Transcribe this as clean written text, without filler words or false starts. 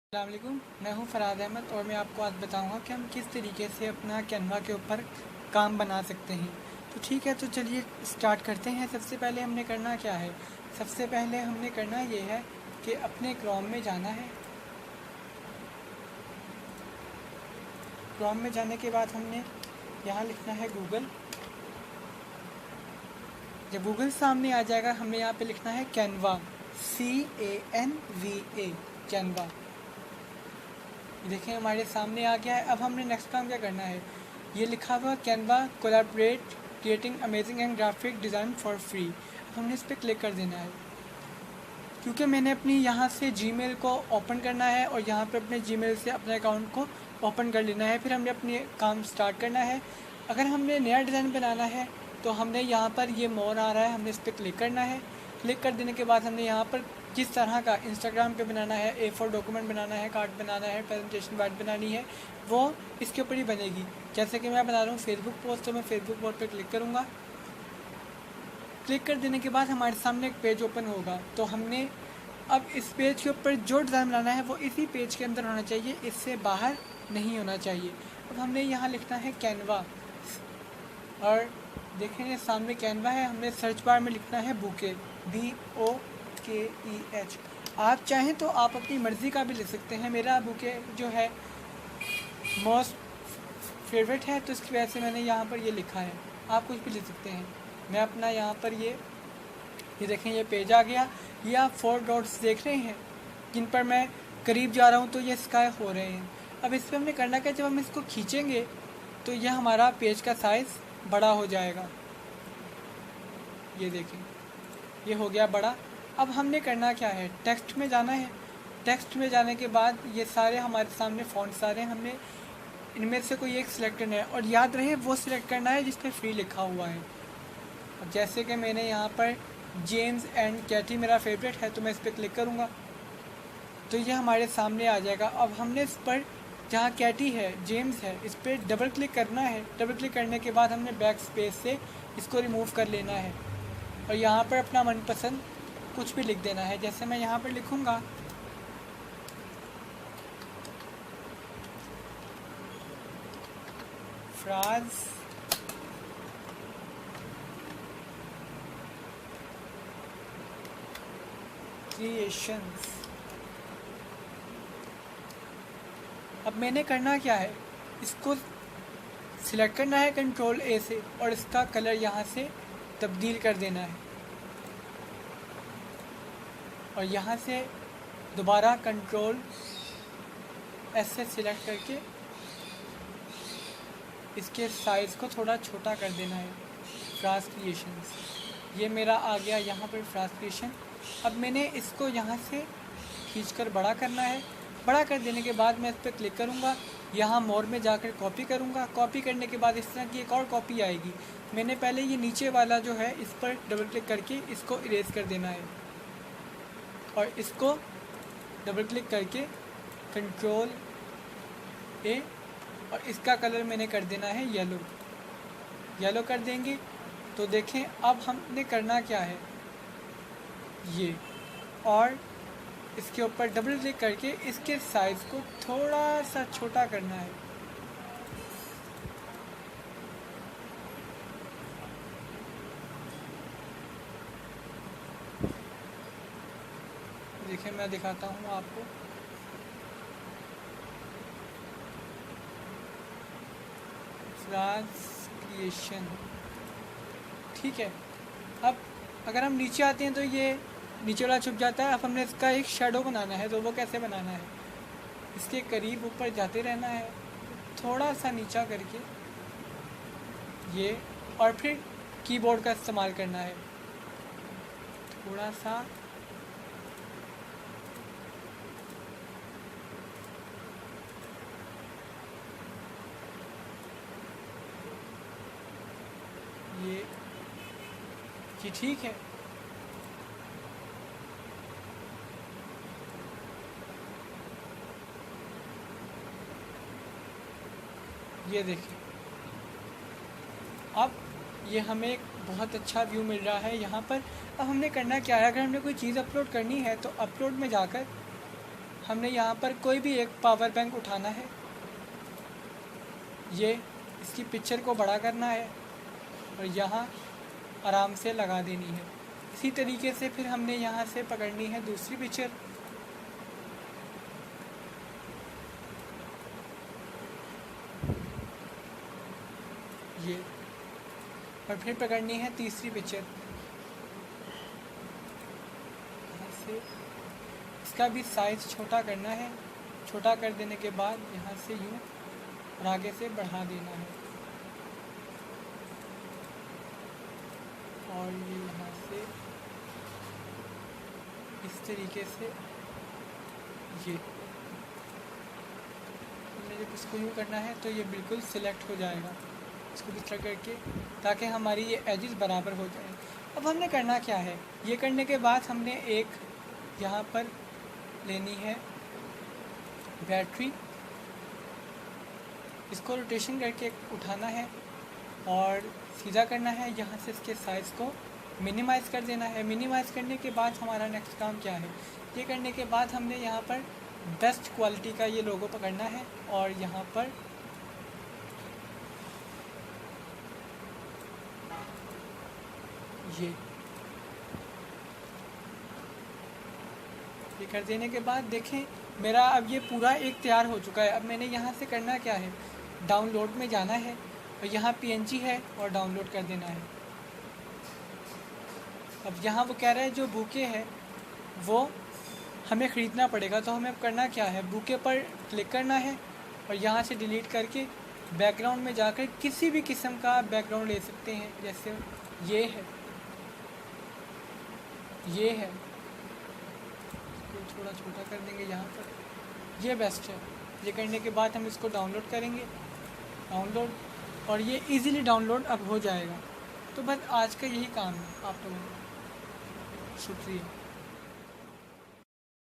अस्सलाम वालेकुम, मैं हूं फ़राद अहमद और मैं आपको आज बताऊंगा कि हम किस तरीके से अपना कैनवा के ऊपर काम बना सकते हैं। तो ठीक है, तो चलिए स्टार्ट करते हैं। सबसे पहले हमने करना क्या है? सबसे पहले हमने करना ये है कि अपने क्रोम में जाना है। क्रोम में जाने के बाद हमने यहाँ लिखना है गूगल। जब गूगल सामने आ जाएगा, हमें यहाँ पे लिखना है कैनवा, CANVA, कैनवा। देखिए हमारे सामने आ गया है। अब हमने नेक्स्ट काम क्या करना है? ये लिखा हुआ Canva collaborate creating amazing and graphic design for free. अब हमने इस पर क्लिक कर देना है, क्योंकि मैंने अपनी यहाँ से जीमेल को ओपन करना है और यहाँ पे अपने जीमेल से अपने अकाउंट को ओपन कर लेना है। फिर हमने अपने काम स्टार्ट करना है। अगर हमने नया डिज़ाइन बनाना है तो हमने यहाँ पर ये मोर आ रहा है, हमने इस पर क्लिक करना है। क्लिक कर देने के बाद हमने यहाँ पर किस तरह का इंस्टाग्राम पे बनाना है, A4 डॉक्यूमेंट बनाना है, कार्ड बनाना है, प्रेजेंटेशन वाइट बनानी है, वो इसके ऊपर ही बनेगी। जैसे कि मैं बना रहा हूँ फेसबुक पोस्ट, तो मैं फेसबुक पोस्ट पे क्लिक करूँगा। क्लिक कर देने के बाद हमारे सामने एक पेज ओपन होगा। तो हमने अब इस पेज के ऊपर जो डिज़ाइन बनाना है वो इसी पेज के अंदर होना चाहिए, इससे बाहर नहीं होना चाहिए। अब हमने यहाँ लिखना है कैनवा और देखेंगे सामने कैनवा है। हमने सर्च बार में लिखना है बुके, BOKEH। आप चाहें तो आप अपनी मर्ज़ी का भी लिख सकते हैं। मेरा बुके जो है मोस्ट फेवरेट है, तो इसकी वजह से मैंने यहाँ पर ये लिखा है। आप कुछ भी लिख सकते हैं। मैं अपना यहाँ पर ये देखें, ये पेज आ गया। ये आप 4 डॉट्स देख रहे हैं, जिन पर मैं करीब जा रहा हूँ तो ये स्काई हो रहे हैं। अब इस पर हमने करना क्या, जब हम इसको खींचेंगे तो यह हमारा पेज का साइज़ बड़ा हो जाएगा। ये देखें, ये हो गया बड़ा। अब हमने करना क्या है, टेक्स्ट में जाना है। टेक्स्ट में जाने के बाद ये सारे हमारे सामने फ़ॉन्ट्स आ रहे हैं, हमने इनमें से कोई एक सिलेक्ट करना है और याद रहे वो सिलेक्ट करना है जिस पर फ्री लिखा हुआ है। अब जैसे कि मैंने यहाँ पर जेम्स एंड कैटी मेरा फेवरेट है, तो मैं इस पर क्लिक करूँगा तो ये हमारे सामने आ जाएगा। अब हमने इस पर जहाँ कैटी है, जेम्स है, इस पर डबल क्लिक करना है। डबल क्लिक करने के बाद हमने बैक स्पेस से इसको रिमूव कर लेना है और यहाँ पर अपना मनपसंद कुछ भी लिख देना है। जैसे मैं यहाँ पर लिखूँगा फ्राज क्रिएशंस। अब मैंने करना क्या है, इसको सिलेक्ट करना है कंट्रोल A से और इसका कलर यहाँ से तब्दील कर देना है और यहाँ से दोबारा कंट्रोल S से सिलेक्ट करके इसके साइज़ को थोड़ा छोटा कर देना है। फ्राज क्रिएशंस, ये मेरा आ गया यहाँ पर फ्राज क्रिएशन। अब मैंने इसको यहाँ से खींचकर बड़ा करना है। बड़ा कर देने के बाद मैं इस पर क्लिक करूँगा, यहाँ मोर में जाकर कॉपी करूँगा। कॉपी करने के बाद इस तरह की एक और कॉपी आएगी। मैंने पहले ये नीचे वाला जो है इस पर डबल क्लिक करके इसको इरेज कर देना है और इसको डबल क्लिक करके कंट्रोल A और इसका कलर मैंने कर देना है येलो। येलो कर देंगे तो देखें अब हमने करना क्या है, ये और इसके ऊपर डबल क्लिक करके इसके साइज़ को थोड़ा सा छोटा करना है। देखिए मैं दिखाता हूँ आपको। फ्राज क्रिएशन, ठीक है। अब अगर हम नीचे आते हैं तो ये नीचे वाला छुप जाता है। अब हमने इसका एक शेडो बनाना है, तो वो कैसे बनाना है, इसके करीब ऊपर जाते रहना है थोड़ा सा नीचा करके ये, और फिर कीबोर्ड का इस्तेमाल करना है थोड़ा सा। ये ठीक है। ये देखिए, अब ये हमें एक बहुत अच्छा व्यू मिल रहा है यहाँ पर। अब हमने करना क्या है, अगर हमने कोई चीज़ अपलोड करनी है तो अपलोड में जाकर हमने यहाँ पर कोई भी एक पावर बैंक उठाना है, ये इसकी पिक्चर को बड़ा करना है और यहाँ आराम से लगा देनी है। इसी तरीके से फिर हमने यहाँ से पकड़नी है दूसरी पिक्चर, ये, और फिर पकड़नी है तीसरी पिक्चर। यहाँ से इसका भी साइज़ छोटा करना है, छोटा कर देने के बाद यहाँ से यूँ और आगे से बढ़ा देना है और ये यहाँ से इस तरीके से ये हमने जब इसको यूँ करना है तो ये बिल्कुल सिलेक्ट हो जाएगा, इसको इस तरह करके, ताकि हमारी ये एजेस बराबर हो जाए। अब हमने करना क्या है, ये करने के बाद हमने एक यहाँ पर लेनी है बैटरी, इसको रोटेशन करके उठाना है और सीधा करना है, यहाँ से इसके साइज़ को मिनिमाइज़ कर देना है। मिनिमाइज़ करने के बाद हमारा नेक्स्ट काम क्या है, ये करने के बाद हमने यहाँ पर बेस्ट क्वालिटी का ये लोगो पकड़ना है और यहाँ पर ये कर देने के बाद देखें मेरा अब ये पूरा एक तैयार हो चुका है। अब मैंने यहाँ से करना क्या है, डाउनलोड में जाना है और यहाँ PNG है और डाउनलोड कर देना है। अब यहाँ वो कह रहा है जो बुके है वो हमें ख़रीदना पड़ेगा, तो हमें अब करना क्या है, बुके पर क्लिक करना है और यहाँ से डिलीट करके बैकग्राउंड में जाकर किसी भी किस्म का बैकग्राउंड ले सकते हैं। जैसे ये है, ये है, तो थोड़ा छोटा कर देंगे यहाँ पर, ये बेस्ट है। ये करने के बाद हम इसको डाउनलोड करेंगे, डाउनलोड, और ये इजीली डाउनलोड अब हो जाएगा। तो बस आज का यही काम है आप लोगों का। शुक्रिया।